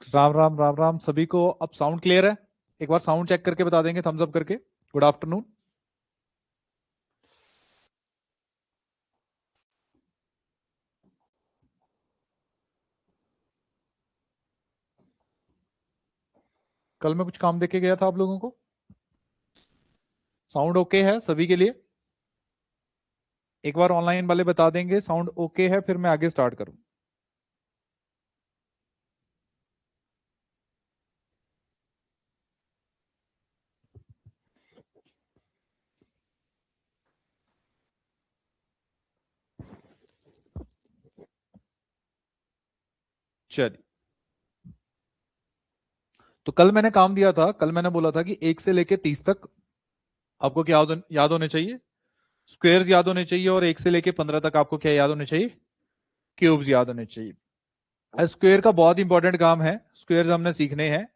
राम राम राम राम सभी को। अब साउंड क्लियर है? एक बार साउंड चेक करके बता देंगे, थम्स अप करके। Good afternoon. कल मैं कुछ काम देके गया था आप लोगों को। साउंड ओके है सभी के लिए? एक बार ऑनलाइन वाले बता देंगे साउंड ओके है, फिर मैं आगे स्टार्ट करूं। चलिए, तो कल मैंने काम दिया था। कल मैंने बोला था कि 1 से लेके 30 तक आपको क्या याद होने चाहिए? स्क्वेयर्स याद होने चाहिए। और 1 से लेके 15 तक आपको क्या याद होने चाहिए? क्यूब्स याद होने चाहिए। स्क्वेयर का बहुत इंपॉर्टेंट काम है, स्क्वेयर्स हमने सीखने हैं।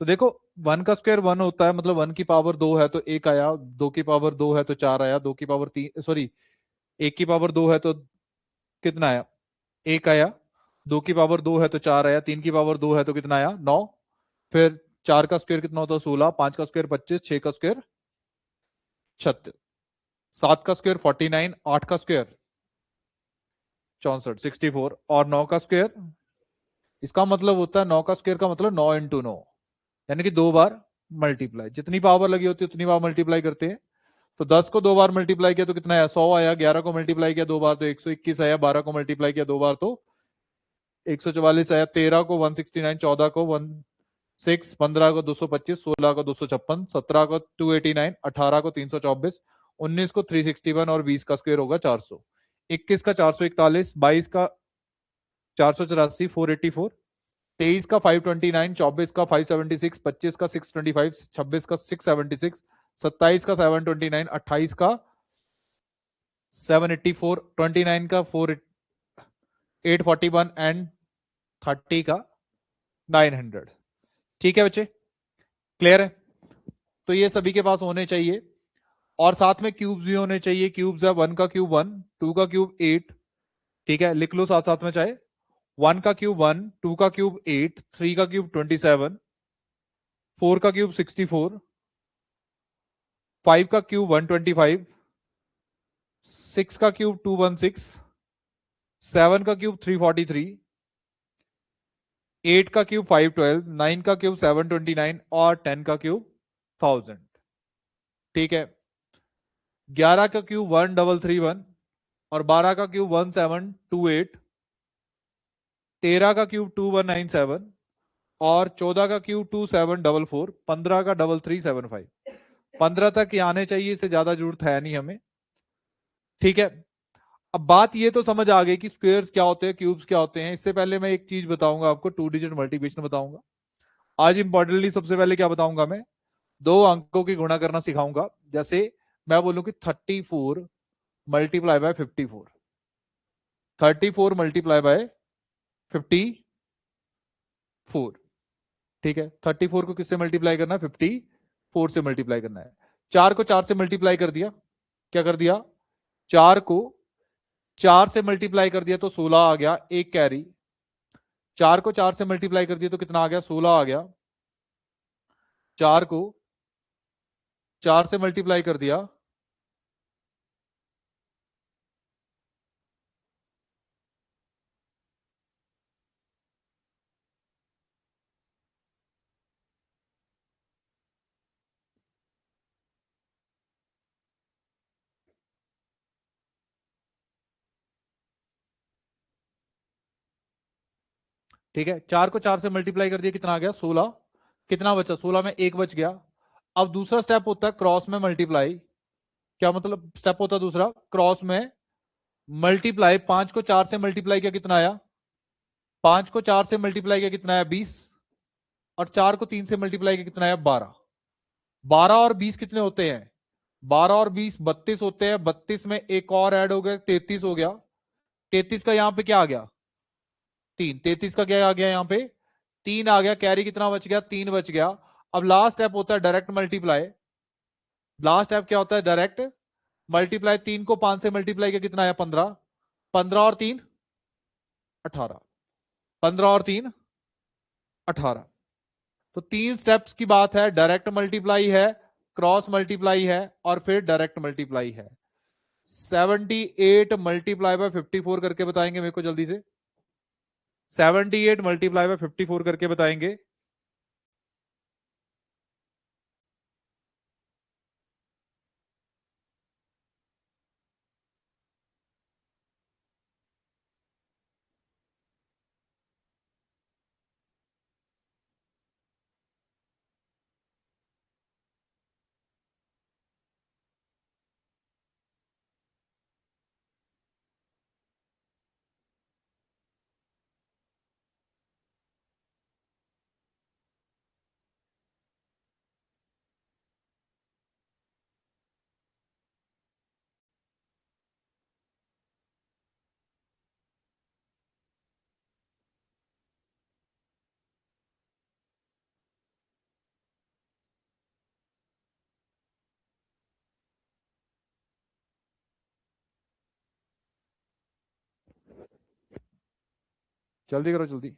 तो देखो, 1 का स्क्वायर 1 होता है, मतलब 1 की पावर 2 है तो 1 आया, 2 की पावर 2 है तो 4 आया, 2 की पावर 3 सॉरी 1 की पावर 2 है तो कितना आया? 1 आया। 2 की पावर 2 है तो 4 आया, 3 की पावर 2 है तो कितना आया? 9। फिर 4 का स्क्वायर कितना होता है? 16। 5 का स्क्वायर 25। 6 का स्क्वायर 36। 7 का स्क्वायर 49। 8 का स्क्वायर 64 64। और 9 का स्क्वायर, इसका मतलब होता है 9 का स्क्वायर का मतलब 9 × 9, यानी कि 2 बार मल्टीप्लाई। जितनी पावर लगी होती है उतनी बार मल्टीप्लाई करते हैं। तो 10 को 2 बार मल्टीप्लाई किया तो कितना आया? 100 आया। 11 को मल्टीप्लाई किया 2 बार तो 121 आया। 12 को मल्टीप्लाई किया 2 बार तो 144 आया। 13 को 169। 14 को 16। 15 को 225। 16 को 256। 17 को 289। 18 को 324। 19 को 361। और 20 का स्क्वायर होगा 400। 21 का 441। 22 का 484 484। 23 का 529। 24 का 576। 25 का 625। 26 का 676। 27 का 729। 28 का 784। 29 का 841। एंड 30 का 900। ठीक है बच्चे, क्लियर है? तो ये सभी के पास होने चाहिए। और साथ में क्यूब्स भी होने चाहिए। क्यूब्स है 1 का क्यूब 1। 2 का क्यूब 8। ठीक है, लिख लो साथ साथ में चाहे। 1 का क्यूब 1। 2 का क्यूब 8। 3 का क्यूब 27। 4 का क्यूब 64। 5 का क्यूब 125। 6 का क्यूब 216। 7 का क्यूब 343। 8 का क्यूब 512। 9 का क्यूब 729। और 10 का क्यूब 1000। ठीक है। 11 का क्यूब 1331। और 12 का क्यूब 1728। 13 का क्यूब 2197। और 14 का क्यूब 2744। 15 का 3375। 15 तक ये आने चाहिए, इससे ज्यादा जरूरत है नहीं हमें। ठीक है। अब बात ये तो समझ आ गई कि स्क्वेयर्स क्या होते हैं, क्यूब्स क्या होते हैं। इससे पहले मैं एक चीज बताऊंगा आपको, 2 डिजिट मल्टीप्लिकेशन बताऊंगा। आज इंपॉर्टेंटली सबसे पहले क्या बताऊंगा मैं? 2 अंकों की गुणा करना सिखाऊंगा। जैसे मैं बोलूं कि 34 मल्टीप्लाई बाय 54। 34 multiply by 54। ठीक है, 34 को किससे मल्टीप्लाई करना है? 54 से मल्टीप्लाई करना है। 4 को 4 से मल्टीप्लाई कर दिया। क्या कर दिया? 4 को 4 से मल्टीप्लाई कर दिया तो 16 आ गया, एक कैरी। 4 को 4 से मल्टीप्लाई कर दिया तो कितना आ गया? 16 आ गया। 4 को 4 से मल्टीप्लाई कर दिया। ठीक है, 4 को 4 से मल्टीप्लाई कर दिया, कितना आ गया? 16। कितना बचा? 16 में एक बच गया। अब दूसरा स्टेप होता है क्रॉस में मल्टीप्लाई। क्या मतलब स्टेप होता है दूसरा? क्रॉस में मल्टीप्लाई। 5 को 4 से मल्टीप्लाई किया, कितना आया? 5 को 4 से मल्टीप्लाई किया, कितना आया? 20। और 4 को 3 से मल्टीप्लाई किया, कितना आया? 12। 12 और 20 कितने होते हैं? 12 और 20 32 होते हैं। 32 में एक और ऐड हो गया, 33 हो गया। 33 का यहां पे क्या आ गया? 3। 33 का क्या आ गया यहां पे? 3 आ गया। कैरी कितना बच गया? 3 बच गया। अब लास्ट स्टेप होता है डायरेक्ट मल्टीप्लाई। लास्ट स्टेप क्या होता है? Direct multiply. 3 को 5 से मल्टीप्लाई किया, कितना आया? 15। 15 और 3 18। 15 और 3 18। तो 3 स्टेप्स की बात है, डायरेक्ट मल्टीप्लाई है, क्रॉस मल्टीप्लाई है और फिर डायरेक्ट मल्टीप्लाई है। 78 मल्टीप्लाई बाय 54 करके बताएंगे मेरे को जल्दी से। 78 मल्टीप्लाई बाय 54 करके बताएंगे। जल्दी करो जल्दी।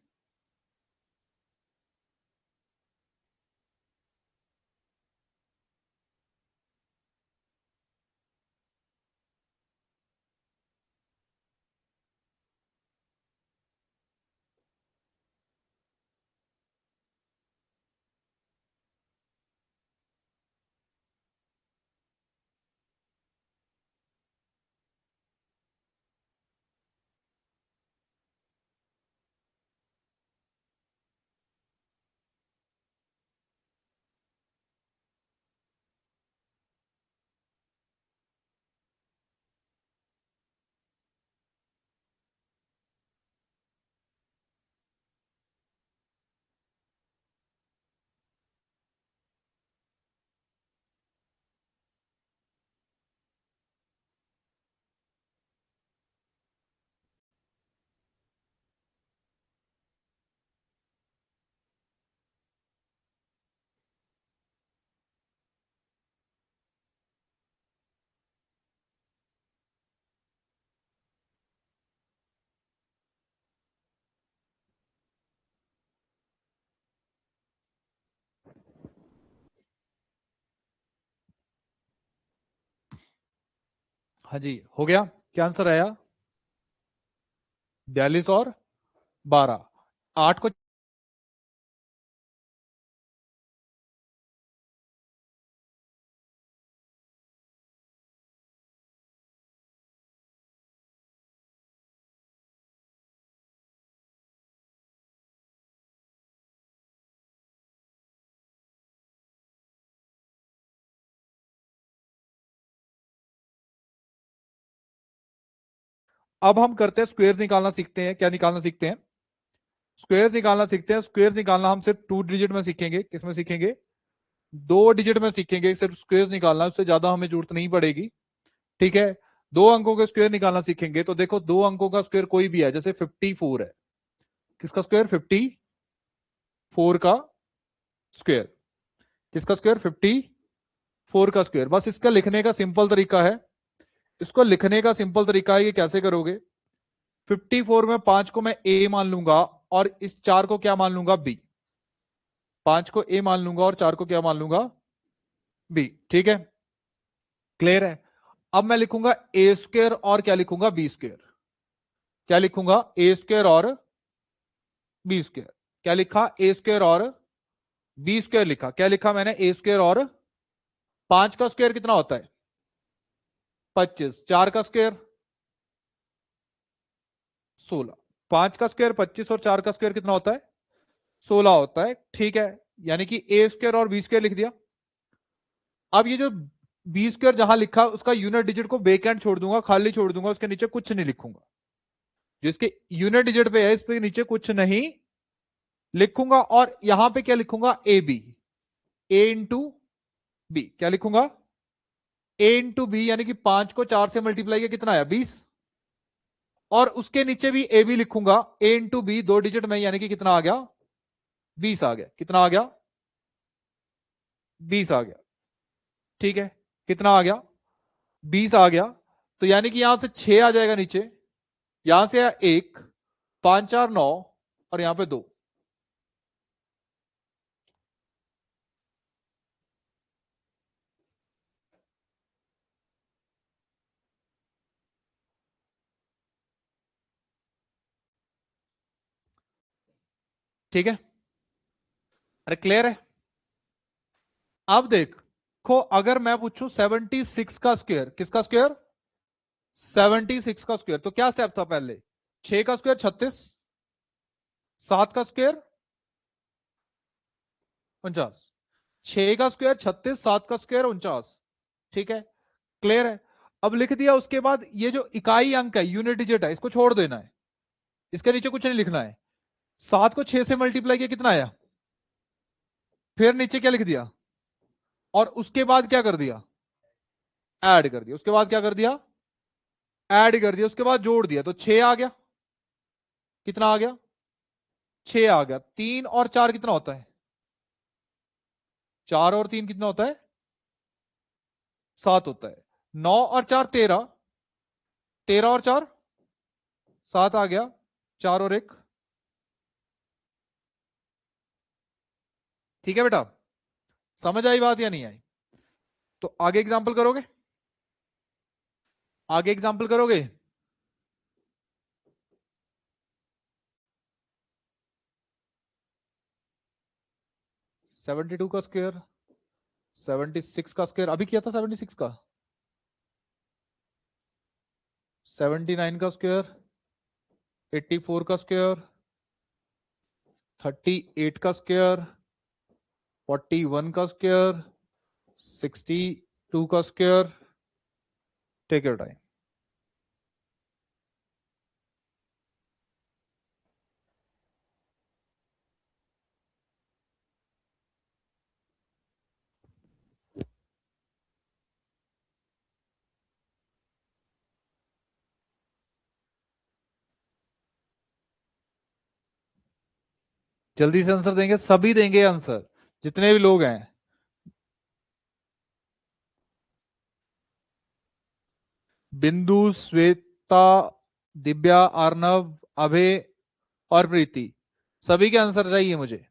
हाँ जी, हो गया। क्या आंसर आया? 42 और 12। 8 को अब हम करते हैं स्क्वेयर निकालना सीखते हैं। क्या निकालना सीखते हैं? स्क्वेयर निकालना सीखते हैं। स्क्वेयर निकालना हम सिर्फ 2 डिजिट में सीखेंगे। किसमें सीखेंगे? 2 डिजिट में सीखेंगे सिर्फ स्क्वेयर निकालना, उससे ज्यादा हमें जरूरत नहीं पड़ेगी। ठीक है, 2 अंकों के स्क्वेयर निकालना सीखेंगे। तो देखो 2 अंकों का स्क्वेयर कोई भी है, जैसे 54 है, किसका स्क्वायर? 54 का स्क्वायर। किसका स्क्वायर? 54 का स्क्वायर। बस इसका लिखने का सिंपल तरीका है। इसको लिखने का सिंपल तरीका है, ये कैसे करोगे? 54 में 5 को मैं ए मान लूंगा और इस 4 को क्या मान लूंगा? बी। 5 को ए मान लूंगा और 4 को क्या मान लूंगा? बी। ठीक है, क्लियर है। अब मैं लिखूंगा ए स्क्वायर और क्या लिखूंगा? B square. क्या लिखूंगा? ए स्क्वायर और बी स्क्वायर। क्या लिखा? ए स्क्वायर और बी स्क्वायर लिखा। क्या लिखा मैंने? ए स्क्वायर और 5 का स्क्वायर कितना होता है? 25। 4 का स्क्वायर 16। 5 का स्क्वायर 25 और 4 का स्क्वायर कितना होता है? 16 होता है। ठीक है, यानी कि ए स्क्वायर और बी स्क्वायर लिख दिया। अब ये जो बी स्क्वायर जहां लिखा उसका यूनिट डिजिट को वेकेंट छोड़ दूंगा, खाली छोड़ दूंगा, उसके नीचे कुछ नहीं लिखूंगा। जिसके यूनिट डिजिट पे है इस पे नीचे कुछ नहीं लिखूंगा। और यहां पे क्या लिखूंगा? A B. A into B. क्या लिखूंगा? ए इंटू बी, यानी कि 5 को 4 से मल्टीप्लाई किया कितना आया? 20। और उसके नीचे भी ए बी लिखूंगा। ए इंटू बी 2 डिजिट में, यानी कि कितना आ गया? 20 आ गया। कितना आ गया? 20 आ गया। ठीक है, कितना आ गया? 20 आ गया। तो यानी कि यहां से 6 आ जाएगा नीचे, यहां से 1, 5 4 9 और यहां पे 2। ठीक है, अरे क्लियर है। अब देखो, अगर मैं पूछूं 76 का स्क्वायर, किसका स्क्वायर? 76 का स्क्वायर, तो क्या स्टेप था पहले? 6 का स्क्वायर 36, 7 का स्क्वायर 49, 6 का स्क्वायर 36, 7 का स्क्वायर 49। ठीक है, क्लियर है। अब लिख दिया, उसके बाद ये जो इकाई अंक है, यूनिट डिजिट है, इसको छोड़ देना है, इसके नीचे कुछ नहीं लिखना है। 7 को 6 से मल्टीप्लाई किया, कितना आया? फिर नीचे क्या लिख दिया, और उसके बाद क्या कर दिया? ऐड कर दिया। उसके बाद क्या कर दिया? ऐड कर दिया। उसके बाद जोड़ दिया, तो 6 आ गया। कितना आ गया? 6 आ गया। 3 और 4 कितना होता है? 4 और 3 कितना होता है? 7 होता है। 9 और 4 13, 13 और 4 7 आ गया। 4 और 1। ठीक है बेटा, समझ आई बात या नहीं आई? तो आगे एग्जाम्पल करोगे? आगे एग्जाम्पल करोगे? 72 का स्क्वायर, 76 का स्क्वायर अभी किया था, 76 का, 79 का स्क्वायर, 84 का स्क्वायर, 38 का स्क्वायर, 41 का स्क्वायर, 62 का स्क्वायर। Take your time. जल्दी से आंसर देंगे, सभी देंगे आंसर, जितने भी लोग हैं। बिंदु, श्वेता, दिव्या, अर्नव, अभय और प्रीति, सभी के आंसर चाहिए मुझे।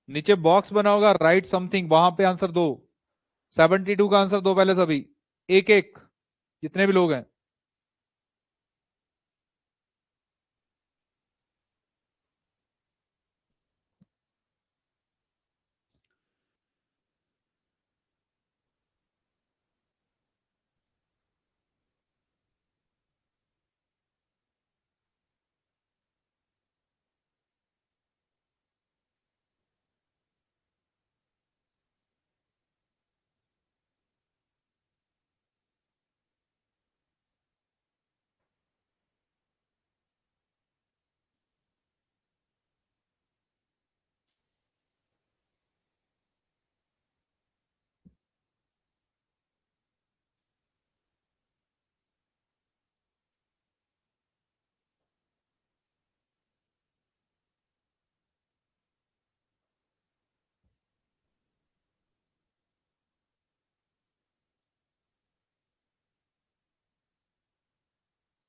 नीचे बॉक्स बना होगा, राइट समथिंग, वहां पे आंसर दो। 72 का आंसर दो पहले सभी, एक एक, जितने भी लोग हैं।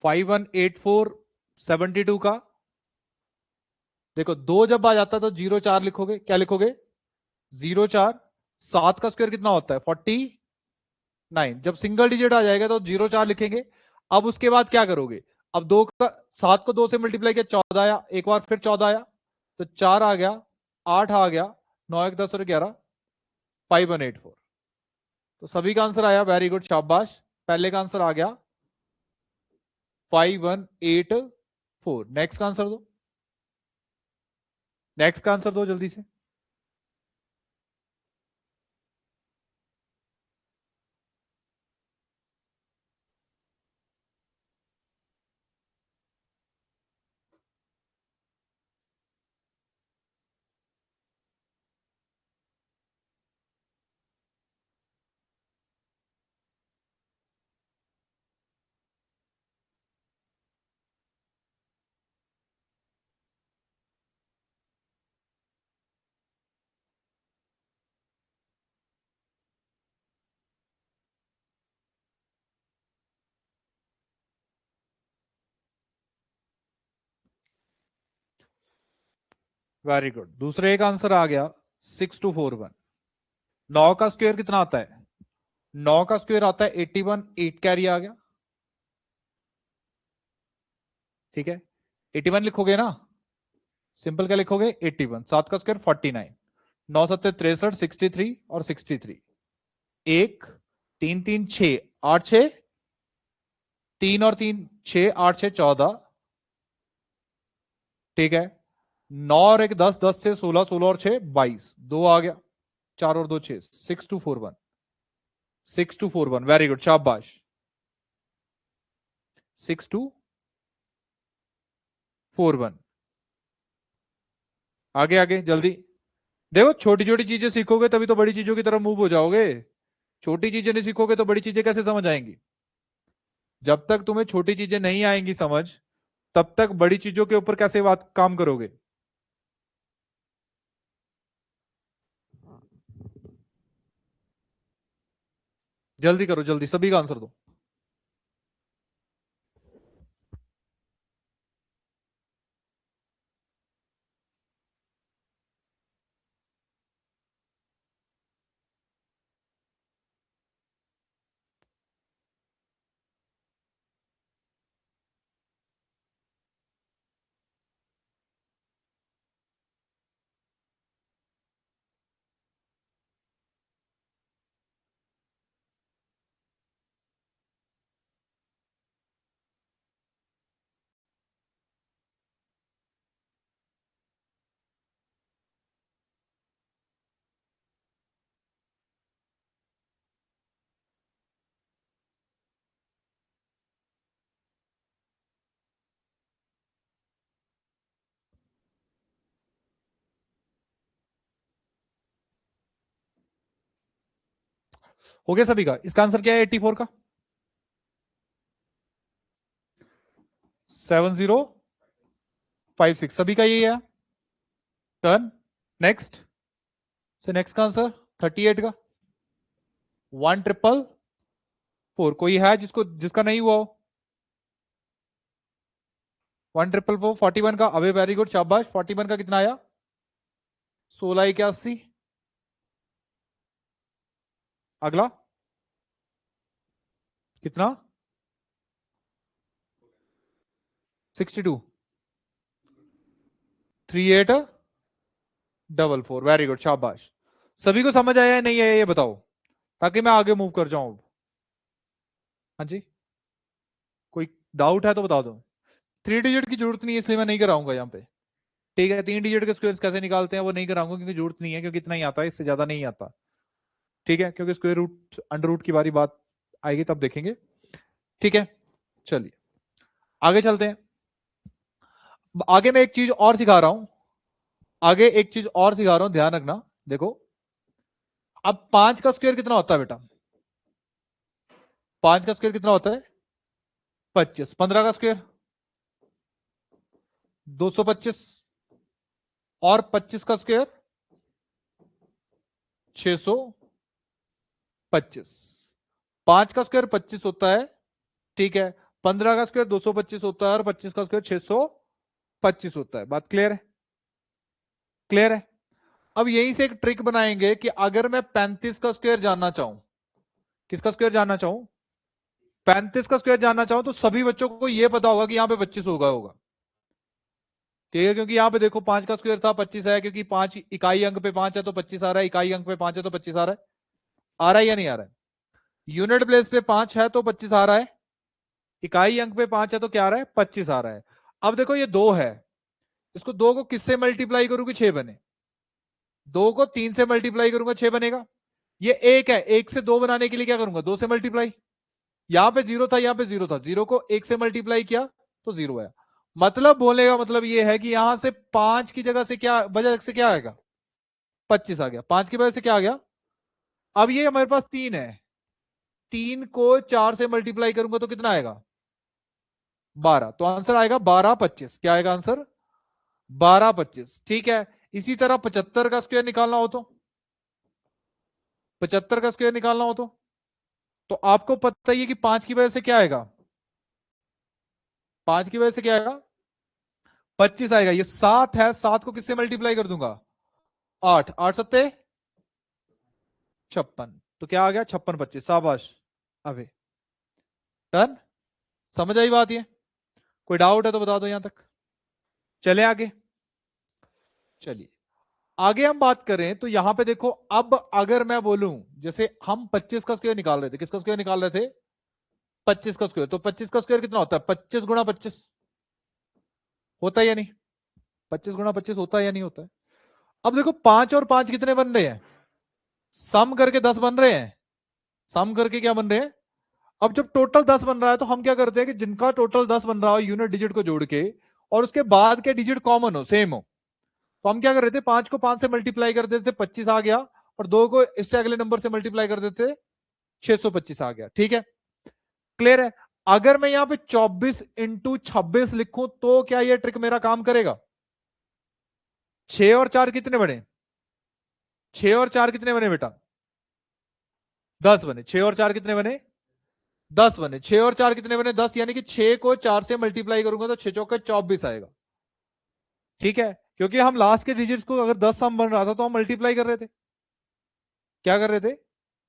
फाइव वन एट फोर 72 का, देखो दो जब आ जाता है तो 0 4 लिखोगे, क्या लिखोगे? 0 4। 7 का स्क्वायर कितना होता है? 49। जब सिंगल डिजिट आ जाएगा तो 0 4 लिखेंगे। अब उसके बाद क्या करोगे? अब दो का, 7 को 2 से मल्टीप्लाई किया, 14 आया, एक बार फिर 14 आया, तो 4 आ गया, 8 आ गया, 9 1 10 और 11, 5184। तो सभी का आंसर आया, वेरी गुड, शाबाश। पहले का आंसर आ गया 5184। नेक्स्ट का आंसर दो, नेक्स्ट का आंसर दो जल्दी से। वेरी गुड, दूसरे का आंसर आ गया 6241। 9 का स्क्वायर कितना आता है? 9 का स्क्वायर आता है 81, 8 कैरी आ गया, ठीक है। 81 लिखोगे ना, सिंपल क्या लिखोगे 81, 7 का स्क्वायर 49, 9 सत्ते 63, 63 और 63, 1 3 3 6 8 6, 3 और 3 6, 8 6 14, ठीक है। 9 और 1 10, 10 से 16, 16 और 6 22, 2 आ गया, 4 और 2 6, 6241, 6241, वेरी गुड, शाबाश, 6241। आगे आगे जल्दी, देखो छोटी छोटी चीजें सीखोगे तभी तो बड़ी चीजों की तरफ मूव हो जाओगे। छोटी चीजें नहीं सीखोगे तो बड़ी चीजें कैसे समझ आएंगी। जब तक तुम्हें छोटी चीजें नहीं आएंगी समझ, तब तक बड़ी चीजों के ऊपर कैसे बात काम करोगे। जल्दी करो, जल्दी सभी का आंसर दो। हो गया सभी का, इसका आंसर क्या है 84 का, 7056, सभी का यही है। टर्न नेक्स्ट, से नेक्स्ट का आंसर 38 का 1444, कोई है जिसको जिसका नहीं हुआ हो। 1444, 41 का, अबे वेरी गुड शाबाश, 41 का कितना आया 1681। अगला कितना 62, 3844, वेरी गुड शाबाश। सभी को समझ आया या नहीं आया ये बताओ, ताकि मैं आगे मूव कर जाऊं। हाँ जी, कोई डाउट है तो बता दो। 3 डिजिट की जरूरत नहीं है इसलिए मैं नहीं कराऊंगा यहाँ पे, ठीक है। 3 डिजिट के स्क्वायर्स कैसे निकालते हैं वो नहीं कराऊंगा क्योंकि जरूरत नहीं है, क्योंकि इतना ही आता है, इससे ज्यादा नहीं आता, ठीक है। क्योंकि स्क्वायर रूट अंडर रूट की बारी बात आएगी तब देखेंगे, ठीक है। चलिए आगे चलते हैं। आगे मैं एक चीज और सिखा रहा हूं, आगे एक चीज और सिखा रहा हूं, ध्यान रखना। देखो अब 5 का स्क्वायर कितना होता है बेटा, 5 का स्क्वायर कितना होता है 25, 15 का स्क्वायर 225, और 25 का स्क्वायर 625। 5 का स्क्वायर 25 होता है, ठीक है। 15 का स्क्वायर 225 होता है और 25 का स्क्वायर 625 होता है। बात क्लियर है, क्लियर है। अब यहीं से एक ट्रिक बनाएंगे कि अगर मैं 35 का स्क्वायर जानना चाहूं, किसका स्क्वायर जानना चाहूं 35 का स्क्वायर जानना चाहूं, तो सभी बच्चों को यह पता होगा कि यहां पे 25 होगा होगा, ठीक है। क्योंकि यहां पे देखो 5 का स्क्वायर था 25 है, क्योंकि 5 इकाई अंक पे 5 है तो 25 आ रहा है, इकाई अंक पे 5 है तो 25 आ रहा है। आ रहा है या नहीं आ रहा है, यूनिट प्लेस पे 5 है तो 25 आ रहा है, इकाई अंक पे 5 है तो क्या आ रहा है 25 आ रहा है। अब देखो ये 2 है, इसको 2 को किससे मल्टीप्लाई करूंगी 6 बने, 2 को 3 से मल्टीप्लाई करूंगा 6 बनेगा। ये 1 है, 1 से 2 बनाने के लिए क्या करूंगा 2 से मल्टीप्लाई, यहां पे 0 था यहां पे 0 था, 0 को 1 से मल्टीप्लाई किया तो 0 आया। मतलब बोलने का मतलब ये है कि यहां से 5 की जगह से क्या वजह से क्या आएगा 25 आ गया, 5 की वजह से क्या आ गया। अब ये हमारे पास 3 है, 3 को 4 से मल्टीप्लाई करूंगा तो कितना आएगा 12, तो आंसर आएगा 1225। क्या आएगा आंसर 1225, ठीक है। इसी तरह 75 का स्क्वायर निकालना हो तो, 75 का स्क्वायर निकालना हो तो आपको पता ही है कि 5 की वजह से क्या आएगा, 5 की वजह से क्या आएगा 25 आएगा। ये 7 है, 7 को किससे मल्टीप्लाई कर दूंगा 8, 8 सत्ते 56, तो क्या आ गया 56 25, शाबाश। अबे डन, समझ आई बात ये? कोई डाउट है तो बता दो यहां तक। चले आगे, चलिए आगे हम बात करें तो यहां पे देखो, अब अगर मैं बोलूं, जैसे हम 25 का स्क्वायर निकाल रहे थे, किसका स्क्वायर निकाल रहे थे? 25 का स्क्वायर। तो 25 का स्क्वायर कितना होता है? 25 गुणा 25 होता है या नहीं? 25 गुणा 25 होता है या नहीं होता है? अब देखो 5 और 5 कितने बन रहे हैं? सम करके 10 बन रहे हैं। सम करके क्या बन रहे हैं? अब जब टोटल 10 बन रहा है तो हम क्या करते हैं कि जिनका टोटल 10 बन रहा हो यूनिट डिजिट को जोड़ के, और उसके बाद के डिजिट कॉमन हो, सेम हो, तो हम क्या कर रहे थे? 5 को 5 से मल्टीप्लाई कर देते, 25 आ गया, और 2 को इससे अगले नंबर से मल्टीप्लाई कर देते, 625 आ गया। ठीक है, क्लियर है? अगर मैं यहां पे 24 इंटू 26 लिखूं तो क्या यह ट्रिक मेरा काम करेगा? 6 और 4 कितने बने? 6 और 4 कितने बने बेटा? 10 बने। 6 और 4 कितने बने? 10 बने। 6 और 4 कितने बने? 10, यानी कि 6 को 4 से मल्टीप्लाई करूंगा तो 6 चौके 24 आएगा। ठीक है, क्योंकि हम लास्ट के डिजिट्स को, अगर 10 सम बन रहा था तो हम मल्टीप्लाई कर रहे थे। क्या कर रहे थे?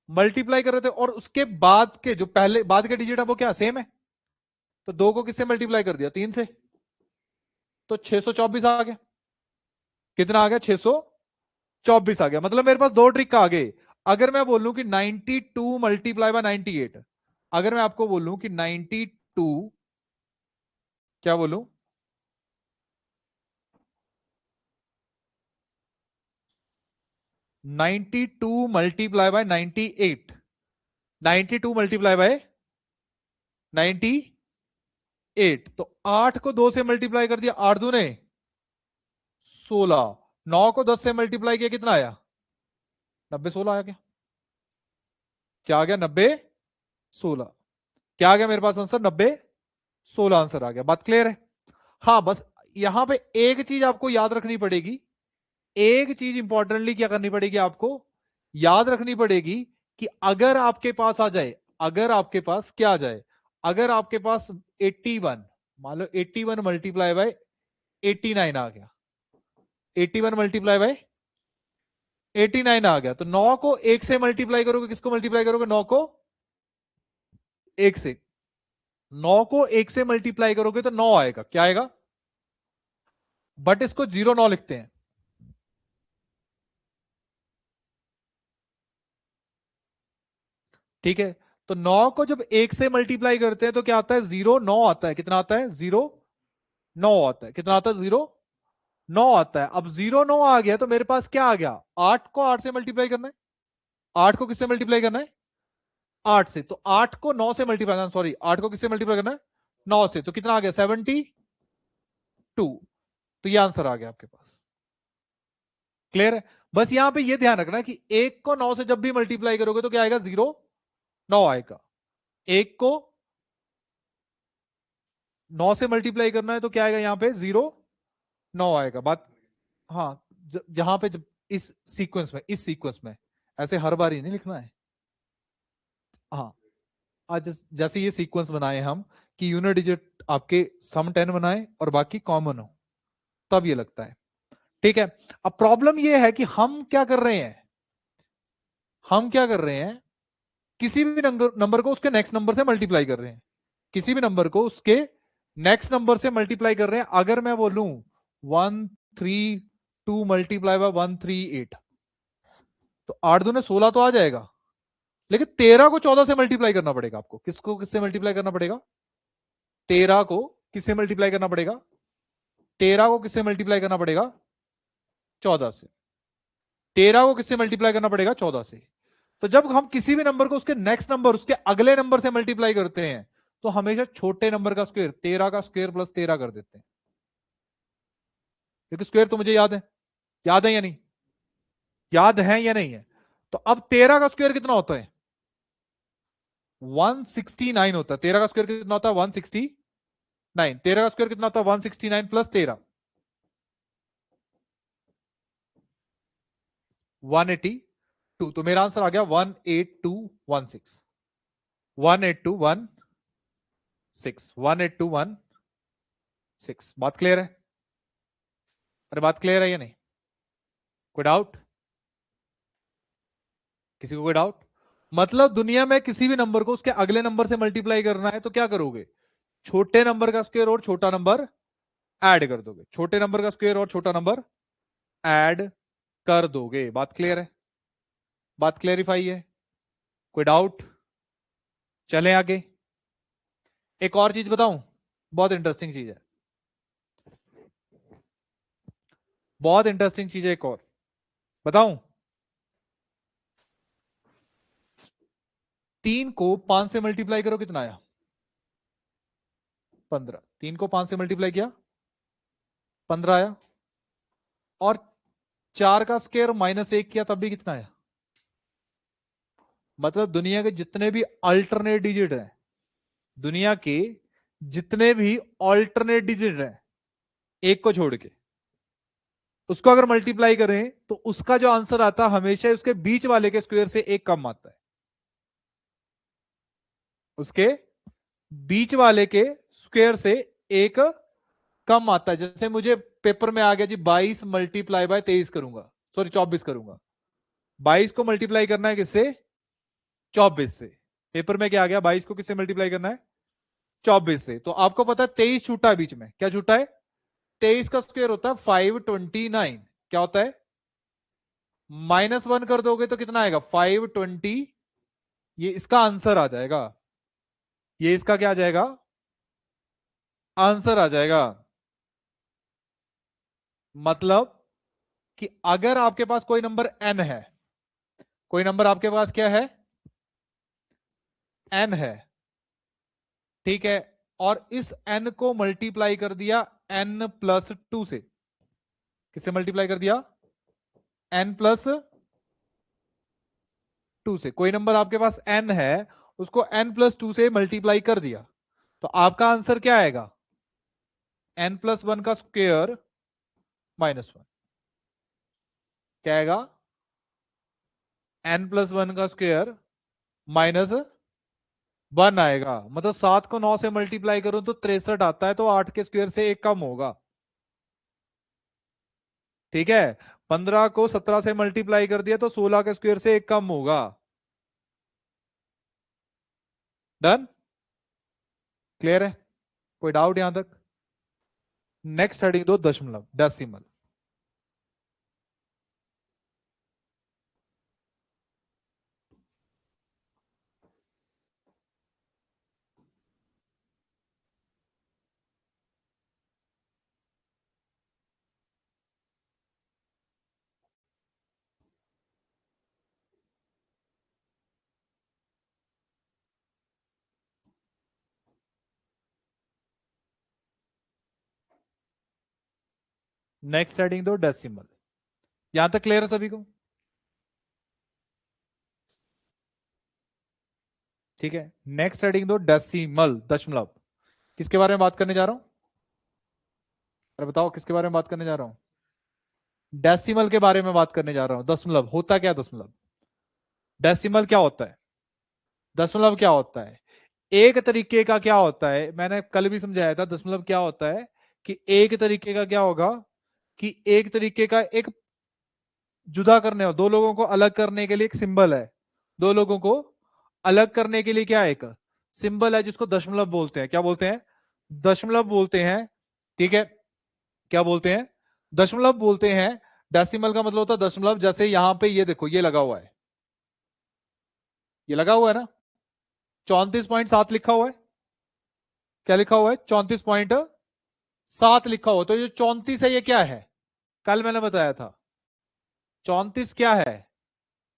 मल्टीप्लाई कर रहे थे। और उसके बाद के जो पहले बाद के डिजिट है वो क्या सेम है? तो 2 को किससे मल्टीप्लाई कर दिया? 3 से, तो 624 आ गया। कितना आ गया? 624 आ गया। मतलब मेरे पास दो ट्रिक आ गए। अगर मैं बोलूं कि 92 मल्टीप्लाई बाय 98, अगर मैं आपको बोलूं कि 92, क्या बोलूं? 92 मल्टीप्लाई बाय 98, 92 मल्टीप्लाई बाय 98, तो 8 को 2 से मल्टीप्लाई कर दिया, 8 दूने 16, 9 को 10 से मल्टीप्लाई किया, कितना आया? 90 16 आया। क्या क्या आ गया? 90 16। क्या आ गया मेरे पास आंसर? 90 16 आंसर आ गया। बात क्लियर है? हाँ, बस यहां पे एक चीज आपको याद रखनी पड़ेगी। एक चीज इंपॉर्टेंटली क्या करनी पड़ेगी आपको? याद रखनी पड़ेगी कि अगर आपके पास आ जाए, अगर आपके पास क्या आ जाए, अगर आपके पास 81, मान लो 81 मल्टीप्लाई बाय 89 आ गया, 81 मल्टीप्लाई बाय 89 आ गया, तो 9 को 1 से मल्टीप्लाई करोगे, किसको मल्टीप्लाई करोगे? 9 को 1 से, 9 को 1 से मल्टीप्लाई करोगे तो 9 आएगा। क्या आएगा? बट इसको 0 9 लिखते हैं। ठीक है, तो 9 को जब 1 से मल्टीप्लाई करते हैं तो क्या आता है? 0 9 आता है। कितना आता है? 0 9 आता है। कितना आता है? 0 9 आता है। अब 0 9 आ गया तो मेरे पास क्या आ गया? 8 को 8 से मल्टीप्लाई करना है। 8 को किससे मल्टीप्लाई करना है? 8 से। तो 8 को 9 से मल्टीप्लाई करना, सॉरी, 8 को किससे मल्टीप्लाई करना है? 9 से। तो कितना आ गया? 72। तो ये आंसर आ गया आपके पास। क्लियर है? बस यहां पे ये ध्यान रखना कि 1 को 9 से जब भी मल्टीप्लाई करोगे तो क्या आएगा? 0 9 आएगा। 1 को 9 से मल्टीप्लाई करना है तो क्या आएगा? यहां पे 0 9 आएगा। बात, हाँ, जहां पे जब इस सीक्वेंस में, इस सीक्वेंस में ऐसे हर बार ही नहीं लिखना है। हाँ, आज जैसे ये सीक्वेंस बनाए हम कि यूनिट डिजिट आपके सम 10 बनाए और बाकी कॉमन हो, तब ये लगता है। ठीक है, अब प्रॉब्लम ये है कि हम क्या कर रहे हैं? हम क्या कर रहे हैं? किसी भी नंबर को उसके नेक्स्ट नंबर से मल्टीप्लाई कर रहे हैं। किसी भी नंबर को उसके नेक्स्ट नंबर से मल्टीप्लाई कर रहे हैं। अगर मैं बोलूं 132 मल्टीप्लाई बाय 138, तो 8 दूने 16 तो आ जाएगा, लेकिन 13 को 14 से मल्टीप्लाई करना पड़ेगा आपको। किसको किससे मल्टीप्लाई करना पड़ेगा? 13 को किससे मल्टीप्लाई करना पड़ेगा? 13 को किससे मल्टीप्लाई करना पड़ेगा? 14 से। 13 को किससे मल्टीप्लाई करना पड़ेगा? 14 से। तो जब हम किसी भी नंबर को उसके नेक्स्ट नंबर, उसके अगले नंबर से मल्टीप्लाई करते हैं तो हमेशा छोटे नंबर का स्क्वायर, 13 का स्क्वायर प्लस 13 कर देते हैं, क्योंकि स्क्वायर तो मुझे याद है। याद है या नहीं? याद है या नहीं है? तो अब 13 का स्क्वायर कितना होता है? 169 होता है। 13 का स्क्वायर कितना होता है? 169। 13 का स्क्वायर कितना होता है? 169 प्लस 13, 182। तो मेरा आंसर आ गया 18216, 18216, 18216। बात क्लियर है? अरे बात क्लियर है या नहीं? कोई डाउट? किसी को कोई डाउट? मतलब दुनिया में किसी भी नंबर को उसके अगले नंबर से मल्टीप्लाई करना है तो क्या करोगे, छोटे नंबर का स्क्वायर और छोटा नंबर ऐड कर दोगे, छोटे नंबर का स्क्वायर और छोटा नंबर ऐड कर दोगे। बात क्लियर है, बात क्लेरिफाई है, कोई डाउट? चलें आगे। एक और चीज बताऊं, बहुत इंटरेस्टिंग चीज है, बहुत इंटरेस्टिंग चीज है, एक और बताऊं। 3 को 5 से मल्टीप्लाई करो, कितना आया? 15। 3 को 5 से मल्टीप्लाई किया, 15 आया। और 4 का स्क्वायर -1 किया तब भी कितना आया? मतलब दुनिया के जितने भी अल्टरनेट डिजिट हैं, दुनिया के जितने भी अल्टरनेट डिजिट हैं एक को छोड़ के, उसको अगर मल्टीप्लाई करें तो उसका जो आंसर आता है हमेशा उसके बीच वाले के स्क्वायर से एक कम आता है, उसके बीच वाले के स्क्वायर से एक कम आता है। जैसे मुझे पेपर में आ गया जी 22 मल्टीप्लाई बाय 23 करूंगा, सॉरी 24 करूंगा, 22 को मल्टीप्लाई करना है किससे? 24 से। पेपर में क्या आ गया, 22 को किससे मल्टीप्लाई करना है? 24 से। तो आपको पता है 23 छूटा है बीच में, क्या छूटा है? 23 का स्क्वायर होता है 529, क्या होता है? -1 कर दोगे तो कितना आएगा? 520। ये इसका आंसर आ जाएगा, ये इसका क्या आ जाएगा? आंसर आ जाएगा। मतलब कि अगर आपके पास कोई नंबर n है, कोई नंबर आपके पास क्या है? n है, ठीक है, और इस n को मल्टीप्लाई कर दिया n+2 से। किससे मल्टीप्लाई कर दिया? n+2 से। कोई नंबर आपके पास n है, उसको n+2 से मल्टीप्लाई कर दिया, तो आपका आंसर क्या आएगा? n+1 का स्क्वायर -1। क्या आएगा? n+1 का स्क्वायर -1 आएगा। मतलब 7 को 9 से मल्टीप्लाई करूं तो 63 आता है, तो 8 के स्क्वायर से एक कम होगा, ठीक है। 15 को 17 से मल्टीप्लाई कर दिया तो 16 के स्क्वायर से एक कम होगा। डन? क्लियर है? कोई डाउट यहां तक? नेक्स्ट हेडिंग दो, दशमलव, डेसिमल। नेक्स्ट हेडिंग दो, डेसिमल। यहां तक क्लियर है सभी को? ठीक है, नेक्स्ट हेडिंग दो, डेसिमल, दशमलव। किसके बारे में बात करने जा रहा हूं? अरे बताओ किसके बारे में बात करने जा रहा हूं? डेसिमल के बारे में बात करने जा रहा हूं। दशमलव होता क्या? दशमलव, डेसिमल क्या होता है? दशमलव क्या होता है? एक तरीके का क्या होता है, मैंने कल भी समझाया था। दशमलव क्या होता है कि एक तरीके का क्या होगा, कि एक तरीके का एक जुदा करने हो, दो लोगों को अलग करने के लिए एक सिंबल है, दो लोगों को अलग करने के लिए क्या है, एक सिंबल है जिसको दशमलव बोलते हैं। क्या बोलते हैं? दशमलव बोलते हैं, ठीक है। क्या बोलते हैं? दशमलव बोलते हैं। डेसिमल का मतलब होता है दशमलव। जैसे यहां पे ये देखो, ये लगा हुआ है, ये लगा हुआ है ना, 34.7 लिखा हुआ है। क्या लिखा हुआ है? 34.7 लिखा हुआ। तो ये 34 है, ये क्या है? कल मैंने बताया था 34 क्या है?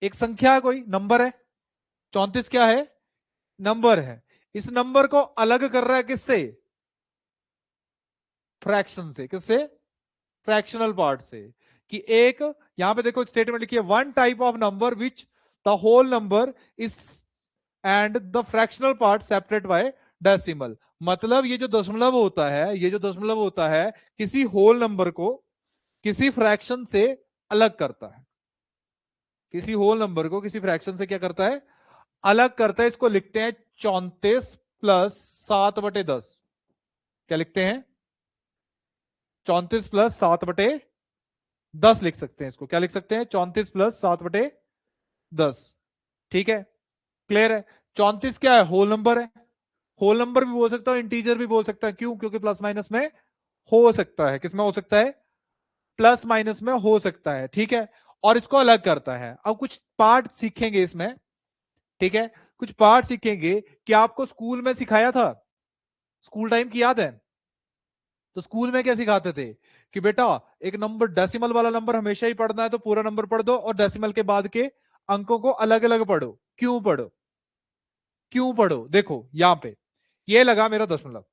एक संख्या है, कोई नंबर है। 34 क्या है? नंबर है। इस नंबर को अलग कर रहा है किससे? फ्रैक्शन से। किससे? फ्रैक्शनल पार्ट से। कि एक, यहां पे देखो स्टेटमेंट लिखी है, one type of number which the whole number is and the fractional part separate by decimal. मतलब ये जो दशमलव होता है, ये जो दशमलव होता है, किसी होल नंबर को किसी फ्रैक्शन से अलग करता है, किसी होल नंबर को किसी फ्रैक्शन से क्या करता है? अलग करता है। इसको लिखते हैं 34+7/10। क्या लिखते हैं? 34+7/10 लिख सकते हैं इसको। क्या लिख सकते हैं? 34+7/10, ठीक है। क्लियर है? 34 क्या है? होल नंबर है। होल नंबर भी बोल सकता हूं, इंटीजर भी बोल सकता है। क्यों? क्योंकि प्लस माइनस में हो सकता है। किसमें हो सकता है? प्लस माइनस में हो सकता है। ठीक है, और इसको अलग करता है। अब कुछ पार्ट सीखेंगे इसमें, ठीक है, कुछ पार्ट सीखेंगे कि आपको स्कूल में सिखाया था, स्कूल टाइम की याद है? तो स्कूल में क्या सिखाते थे कि बेटा एक नंबर डेसिमल वाला नंबर हमेशा ही पढ़ना है, तो पूरा नंबर पढ़ दो और डेसिमल के बाद के अंकों को अलग अलग पढ़ो। क्यों पढ़ो? क्यों पढ़ो? देखो यहां पे ये लगा मेरा दशमलव,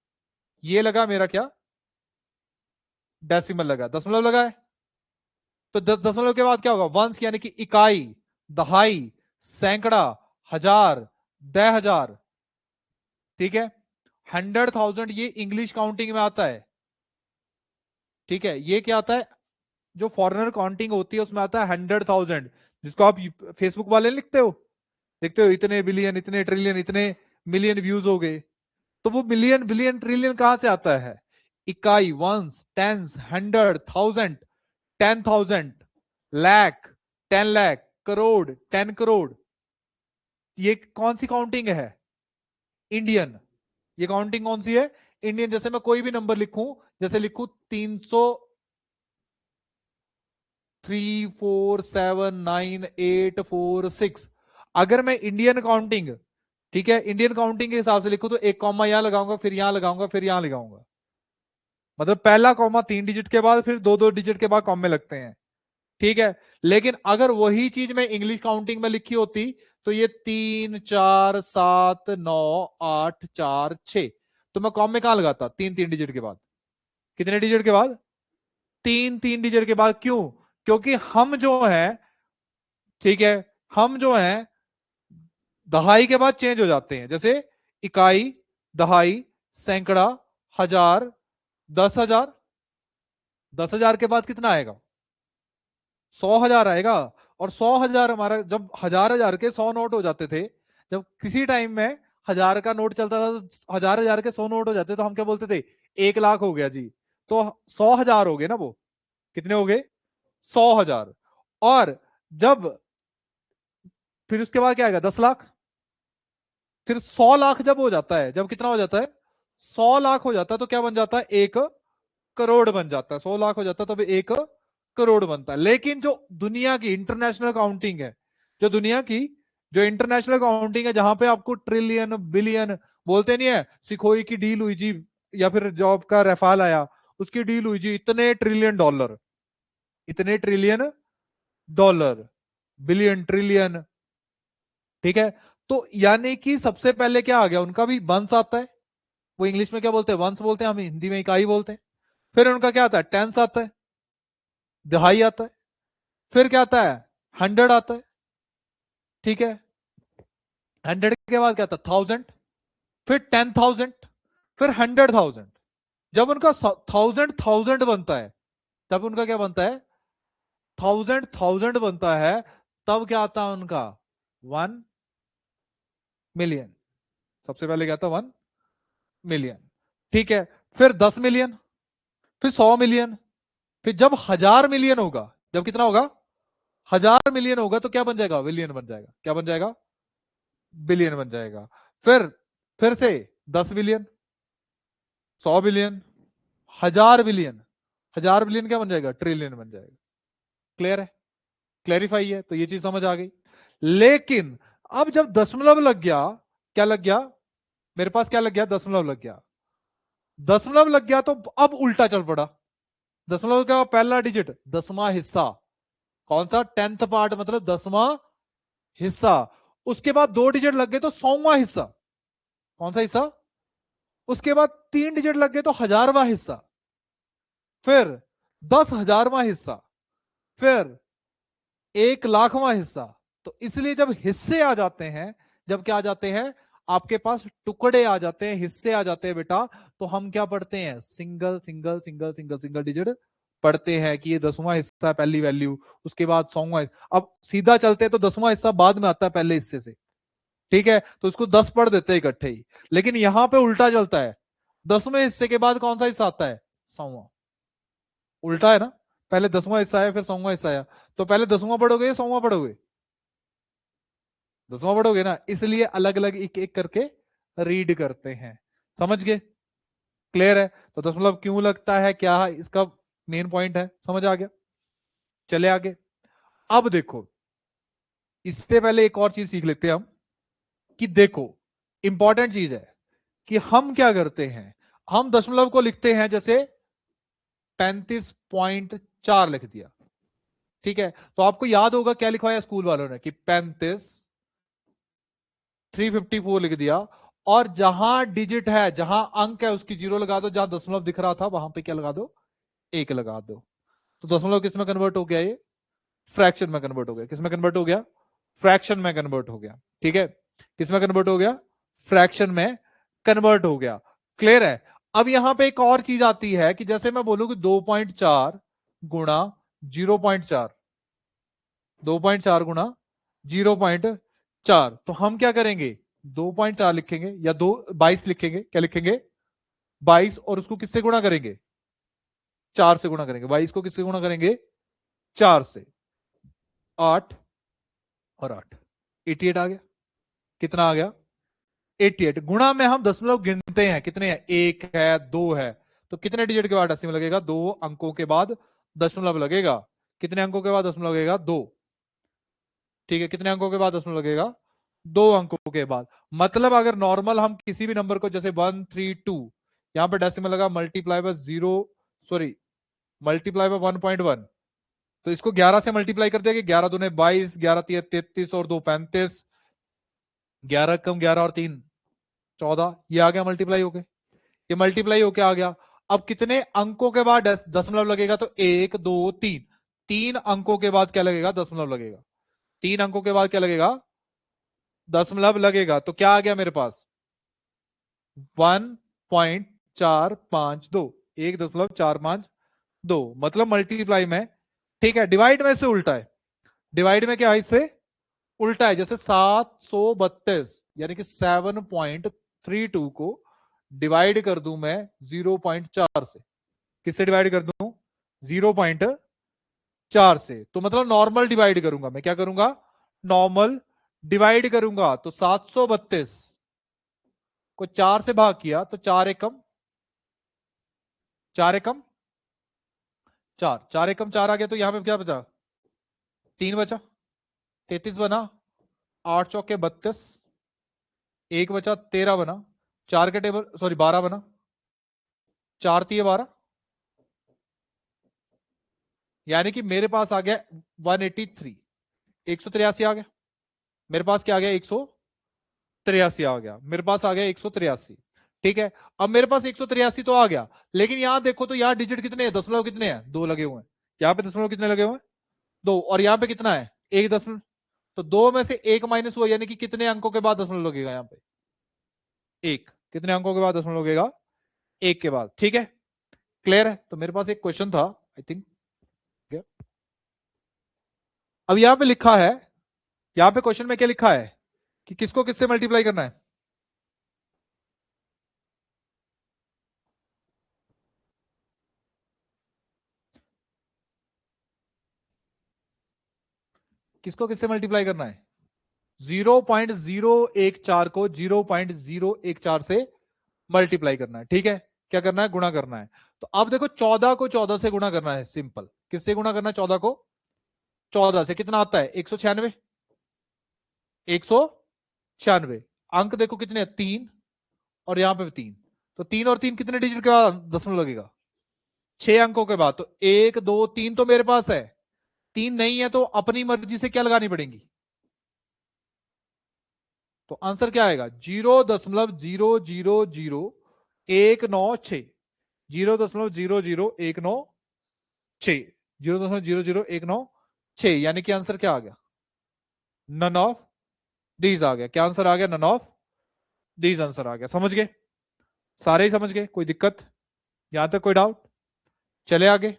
ये लगा मेरा क्या? डेसिमल लगा, दशमलव लगा है। तो दशमलव के बाद क्या होगा? वंस, यानी कि इकाई, दहाई, सैकड़ा, हजार, 10,000। ठीक है, 100,000 ये इंग्लिश काउंटिंग में आता है। ठीक है, ये क्या आता है? जो फॉरेनर काउंटिंग होती है उसमें आता है 100,000, जिसको आप फेसबुक वाले लिखते हो, देखते हो इतने बिलियन, इतने ट्रिलियन, इतने मिलियन व्यूज हो गए। तो वो मिलियन, बिलियन, ट्रिलियन कहां से आता है? इकाई, वंस, टेंस, 100,000, 10,000, लाख, 10 लाख, करोड़, 10 करोड़। ये कौन सी काउंटिंग है? इंडियन। ये काउंटिंग कौन सी है? इंडियन। जैसे मैं कोई भी नंबर लिखूं, जैसे लिखूं 303479846, अगर मैं इंडियन काउंटिंग, ठीक है, इंडियन काउंटिंग के हिसाब से लिखूं तो एक कॉमा यहां लगाऊंगा, फिर यहां लगाऊंगा, फिर यहां लगाऊंगा। मतलब पहला कॉमा 3 डिजिट के बाद, फिर दो दो डिजिट के बाद कॉमे लगते हैं। ठीक है, लेकिन अगर वही चीज मैं इंग्लिश काउंटिंग में लिखी होती तो ये 3 4 7 9 8 4 6, तो मैं कॉमे कहां लगाता? तीन तीन डिजिट के बाद। कितने डिजिट के बाद? तीन तीन डिजिट के बाद। क्यों? क्योंकि हम जो है, ठीक है, हम जो है दहाई के बाद चेंज हो जाते हैं। जैसे इकाई, दहाई, सैकड़ा, हजार, 10,000। 10,000 के बाद कितना आएगा? 100,000 आएगा। और 100,000 हमारा, जब हजार हजार के 100 नोट हो जाते थे, जब किसी टाइम में हजार का नोट चलता था तो हजार हजार के 100 नोट हो जाते, तो हम क्या बोलते थे? 1 लाख हो गया जी। तो 100,000 हो गए ना वो। कितने हो गए? 100,000। और जब, फिर उसके बाद क्या आएगा? 10 लाख। फिर 100 लाख जब हो जाता है, जब कितना हो जाता है? 100 लाख हो जाता है, तो क्या बन जाता है? 1 करोड़ बन जाता है। 100 लाख हो जाता है तो 1 करोड़ बनता है। लेकिन जो दुनिया की इंटरनेशनल काउंटिंग है, जो दुनिया की, जो इंटरनेशनल काउंटिंग है, जहां पे आपको ट्रिलियन, बिलियन बोलते नहीं है, सिखोई की डील हुई जी, या फिर जॉब का रेफाल आया, उसकी डील हुई जी इतने ट्रिलियन डॉलर, इतने ट्रिलियन डॉलर, बिलियन, ट्रिलियन। ठीक है, तो यानी कि सबसे पहले क्या आ गया? उनका भी वंस आता है। वो इंग्लिश में क्या बोलते हैं? वंस बोलते हैं, हम हिंदी में इकाई बोलते हैं। फिर उनका क्या आता है? टेंस आता है, दहाई आता है। फिर क्या आता है? 100 आता है। ठीक है, 100 के बाद क्या आता है? 1000। फिर 10,000। फिर 100,000। जब उनका थाउजेंड थाउजेंड बनता है, तब उनका क्या बनता है? थाउजेंड थाउजेंड बनता है। तब क्या आता है उनका? 1 मिलियन। सबसे पहले क्या आता? 1 मिलियन। ठीक है, फिर 10 मिलियन, फिर 100 मिलियन। फिर जब 1,000 मिलियन होगा, जब कितना होगा? 1,000 मिलियन होगा, तो क्या बन जाएगा? बिलियन बन जाएगा। क्या बन जाएगा? बिलियन बन जाएगा। फिर फिर से 10 बिलियन, 100 बिलियन, 1,000 बिलियन। 1,000 बिलियन क्या बन जाएगा? ट्रिलियन बन जाएगा। क्लियर है? क्लैरिफाई है? तो ये चीज समझ आ गई। लेकिन अब जब दशमलव लग गया, क्या लग गया? मेरे पास क्या लग गया? दशमलव लग गया। दशमलव लग गया तो अब उल्टा चल पड़ा। दशमलव का पहला डिजिट, 10वां हिस्सा। कौन सा? 10th पार्ट, मतलब 10वां हिस्सा। उसके बाद 2 डिजिट लग गए तो 100वां हिस्सा। कौन सा हिस्सा? उसके बाद 3 डिजिट लग गए तो 1,000वां हिस्सा। फिर 10,000वां हिस्सा। फिर 1 लाखवां हिस्सा। तो इसलिए जब हिस्से आ जाते हैं, जब क्या आ जाते हैं? आपके पास टुकड़े आ जाते हैं, हिस्से आ जाते हैं बेटा, तो हम क्या पढ़ते हैं? Single single single single single digit पढ़ते हैं कि ये 10वां हिस्सा है, पहली वैल्यू। उसके बाद 100वां। अब सीधा चलते हैं तो 10वां हिस्सा बाद में आता है पहले हिस्से से। ठीक है, तो उसको 10 पढ़ देते हैं इकट्ठे ही। लेकिन यहां पे उल्टा चलता है। 10वें हिस्से के बाद कौन सा हिस्सा आता है? 100वां। उल्टा है ना? पहले 10वां हिस्सा आया, फिर 100वां हिस्सा आया। तो पहले 10वां पढ़ोगे या 100वां पढ़ोगे? दसवां पढ़ोगे ना, इसलिए अलग अलग एक एक करके रीड करते हैं। समझ गए? क्लियर है? तो दशमलव क्यों लगता है, क्या इसका मेन पॉइंट है, समझ आ गया? चले आगे। अब देखो, इससे पहले एक और चीज सीख लेते हैं हम, कि देखो इंपॉर्टेंट चीज है कि हम क्या करते हैं, हम दशमलव को लिखते हैं जैसे 35.4 लिख दिया, ठीक है? तो आपको याद होगा क्या लिखवाया स्कूल वालों ने, कि 354 लिख दिया, और जहां डिजिट है, जहां अंक है, उसकी जीरो लगा दो, जहां दशमलव दिख रहा था वहां पे क्या लगा दो, एक लगा दो। तो दशमलव किस में कन्वर्ट हो गया, ये फ्रैक्शन में कन्वर्ट हो गया। किस में कन्वर्ट हो गया? फ्रैक्शन में कन्वर्ट हो गया, ठीक है? किस में कन्वर्ट हो गया? फ्रैक्शन में कन्वर्ट हो गया। क्लियर है? अब यहां पे एक और चीज आती है कि जैसे मैं बोलूं कि 2.4 गुणा 0.4, 2.4 गुणा 0.4, तो हम क्या करेंगे, 2.4 लिखेंगे या 22 लिखेंगे, क्या लिखेंगे, 22, और उसको किससे गुणा करेंगे, 4 से गुणा करेंगे। 22 को किससे गुणा करेंगे, 4 से। 8 और 8, 88 आ गया। कितना आ गया, 88। गुणा में हम दशमलव गिनते हैं, कितने हैं, एक है, दो है, तो कितने डिजिट के बाद डेसिमल लगेगा, 2 अंकों के बाद दशमलव लगेगा। कितने अंकों के बाद दशमलव लगेगा, 2। ठीक है, कितने अंकों के बाद दशमलव लगेगा, 2 अंकों के बाद। मतलब अगर नॉर्मल हम किसी भी नंबर को, जैसे 132, यहां पर डेसिमल लगा, multiply by 0, sorry, multiply by 1.1, तो इसको 11 से मल्टीप्लाई कर देंगे, 11 दूने 22, 11 तिया 33 और 2 35, 11 कम 11 और 3 14, ये आ गया मल्टीप्लाई होके, ये मल्टीप्लाई होके आ गया। अब कितने अंकों के बाद दशमलव लगेगा, तो 1 2 3, 3 अंकों के बाद क्या लगेगा, दशमलव लगेगा। 3 अंकों के बाद क्या लगेगा, दशमलव लगेगा। तो क्या आ गया मेरे पास, 1.452, 1.452, मतलब मल्टीप्लाई में, ठीक है? डिवाइड में से उल्टा है, डिवाइड में क्या है, इससे उल्टा है। जैसे 732 यानी कि 7.32 को डिवाइड कर दूं मैं 0.4 से, किससे डिवाइड कर दूं, 0.4 से, तो मतलब नॉर्मल डिवाइड करूंगा मैं, क्या करूंगा, नॉर्मल डिवाइड करूंगा। तो 732 को 4 से भाग किया, तो 4 एकम 4 एकम 4, 4 एकम 4 आ गया, तो यहां पे क्या बचा, 3 बचा, 33 बना, 8 चौके 32, एक बचा, 13 बना, 4 के टेबल, सॉरी 12 बना, 4 तिये 12, यानी कि मेरे पास आ गया 183, 183 आ गया मेरे पास, क्या आ गया, 183 आ गया मेरे पास, आ गया 183। ठीक है, अब मेरे पास 183 तो आ गया, लेकिन यहां देखो तो यहां डिजिट कितने हैं, दशमलव कितने हैं, 2 लगे हुए हैं। यहां पे दशमलव कितने लगे हुए हैं, 2, और यहां पे कितना है, 1 दशमलव। तो 2 में से 1 माइनस हुआ, यानी कि कितने अंकों के बाद दशमलव लगेगा, यहां पे 1, कितने अंकों के बाद दशमलव लगेगा, 1 के बाद। ठीक है, क्लियर है? तो मेरे पास एक क्वेश्चन था, आई थिंक, अब यहां पे लिखा है, यहां पे क्वेश्चन में क्या लिखा है, कि किसको किससे मल्टीप्लाई करना है, किसको किससे मल्टीप्लाई करना है, 0.014 को 0.014 से मल्टीप्लाई करना है। ठीक है, क्या करना है, गुणा करना है। तो अब देखो 14 को 14 से गुणा करना है, सिंपल। किससे गुणा करना है, 14 को 14 से, कितना आता है, 196, 196। अंक देखो कितने हैं, 3, और यहां पे 3, तो 3 और 3 कितने डिजिट के बाद दशमलव लगेगा, 6 अंकों के बाद। तो 1 2 3 तो मेरे पास है, 3 नहीं है, तो अपनी मर्जी से क्या लगानी पड़ेगी, तो आंसर क्या आएगा, 0.000 196, 0.00196, 0.00196, यानी कि आंसर क्या आ गया, नन ऑफ दीज आ गया। क्या आंसर आ गया, नन ऑफ दीज आंसर आ गया। समझ गए, सारे ही समझ गए, कोई दिक्कत, यहां तक कोई डाउट? चले आगे,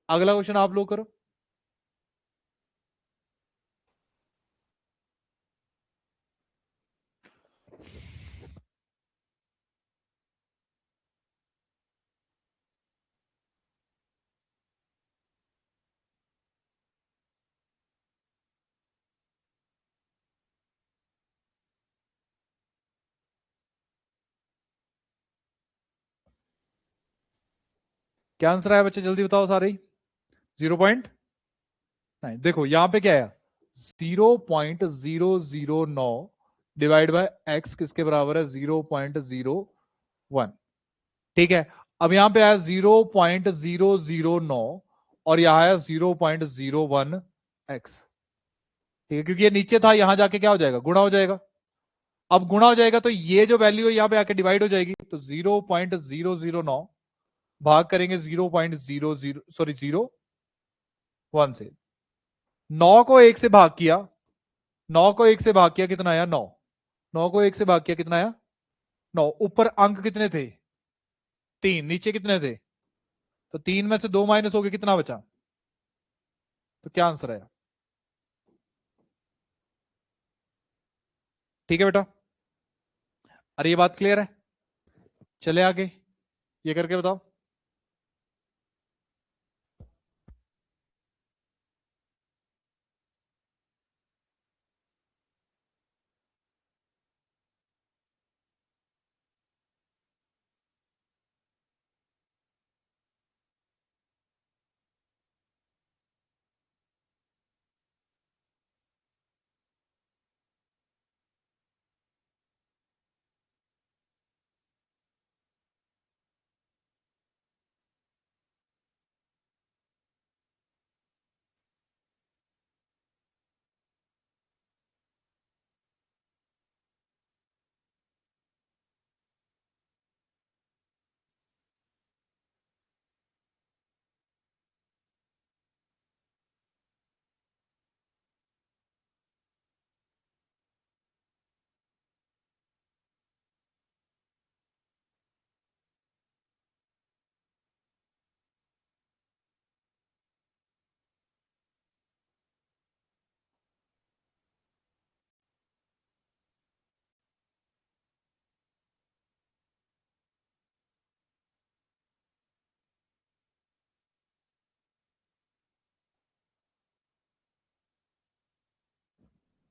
अगला क्वेश्चन आप लोग करो। क्या आंसर आया बच्चे, जल्दी बताओ सारे। 0.9। देखो यहां पे क्या है, 0.009 डिवाइड बाय एक्स किसके बराबर है, 0.01। ठीक है, अब यहां पे आया 0.009 और यहां आया 0.01 एक्स। ठीक है, क्योंकि ये नीचे था, यहां जाके क्या हो जाएगा, गुणा हो जाएगा। अब गुणा हो जाएगा तो ये जो वैल्यू है यहां पे आके डिवाइड हो जाएगी, तो 0.009 भाग करेंगे 0.00 सॉरी 0.1 से। 9 को 1 से भाग किया, 9 को 1 से भाग किया कितना आया, 9। 9 को 1 से भाग किया कितना आया, 9। ऊपर अंक कितने थे, 3। नीचे कितने थे, तो 3 में से 2 माइनस हो गए, कितना बचा, तो क्या आंसर आया। ठीक है बेटा, अरे ये बात क्लियर है। चले आगे, ये करके बताओ।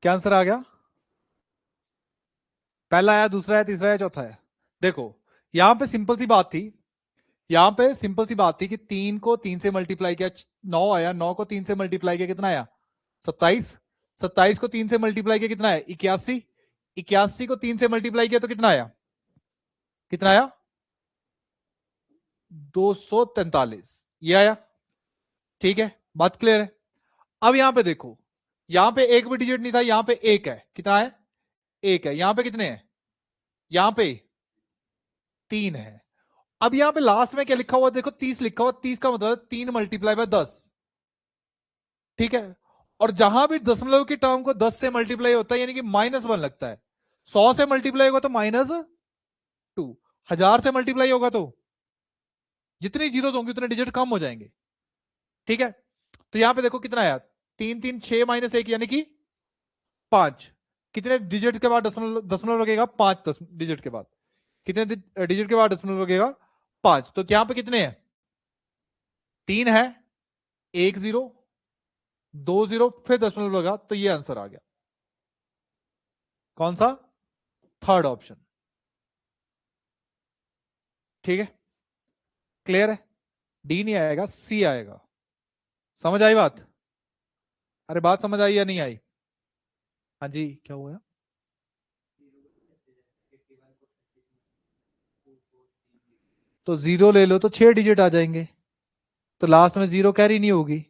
क्या आंसर आ गया, पहला आया, दूसरा है, तीसरा है, चौथा है। देखो यहां पे सिंपल सी बात थी, यहां पे सिंपल सी बात थी कि 3 को 3 से मल्टीप्लाई किया, 9 आया, 9 को 3 से मल्टीप्लाई किया कितना आया, 27। 27 को 3 से मल्टीप्लाई किया कितना आया, 81। 81 को 3 से मल्टीप्लाई किया तो कितना आया, कितना आया, 243, ये आया। ठीक है, बात क्लियर है। अब यहां पे देखो, यहां पे एक भी डिजिट नहीं था, यहां पे एक है, कितना है, एक है। यहां पे कितने हैं, यहां पे 3 है। अब यहां पे लास्ट में क्या लिखा हुआ देखो, 30 लिखा हुआ, 30 का मतलब 3 मल्टीप्लाई बाय 10। ठीक है, और जहां भी दशमलव की टर्म को 10 से मल्टीप्लाई होता है यानी कि -1 लगता है। 100 से मल्टीप्लाई होगा तो -2, 1000 से मल्टीप्लाई होगा तो जितनी जीरो होंगे उतने डिजिट कम हो जाएंगे। ठीक है, तो यहां पे देखो कितना आया, 3 3 6 -1 यानी कि 5। कितने डिजिट के बाद दशमलव दशमलव लगेगा, 5 डिजिट के बाद। कितने डिजिट के बाद दशमलव लगेगा, 5। तो यहां पे कितने हैं, 3 है, 1 0 2 0 फिर दशमलव लगा, तो ये आंसर आ गया। कौन सा, थर्ड ऑप्शन। ठीक है, क्लियर है, डी नहीं आएगा, सी आएगा। समझ आई बात, अरे बात समझ आई या नहीं आई। हाँ जी, क्या हुआ, तो 0 ले लो तो 6 डिजिट आ जाएंगे, तो लास्ट में 0 कैरी नहीं होगी।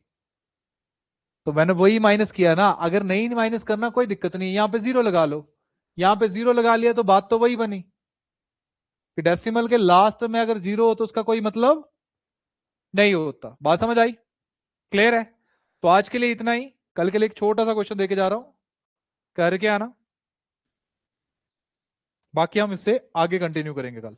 तो मैंने वही माइनस किया ना, अगर नहीं माइनस करना कोई दिक्कत नहीं, यहां पे 0 लगा लो। यहां पे 0 लगा लिया तो बात तो वही बनी कि डेसिमल के लास्ट में अगर 0 हो तो उसका कोई मतलब नहीं होता। बात समझ आई, क्लियर है। तो आज के लिए इतना ही, कल के लिए एक छोटा सा क्वेश्चन देके जा रहा हूं, करके आना, बाकी हम इससे आगे कंटिन्यू करेंगे कल।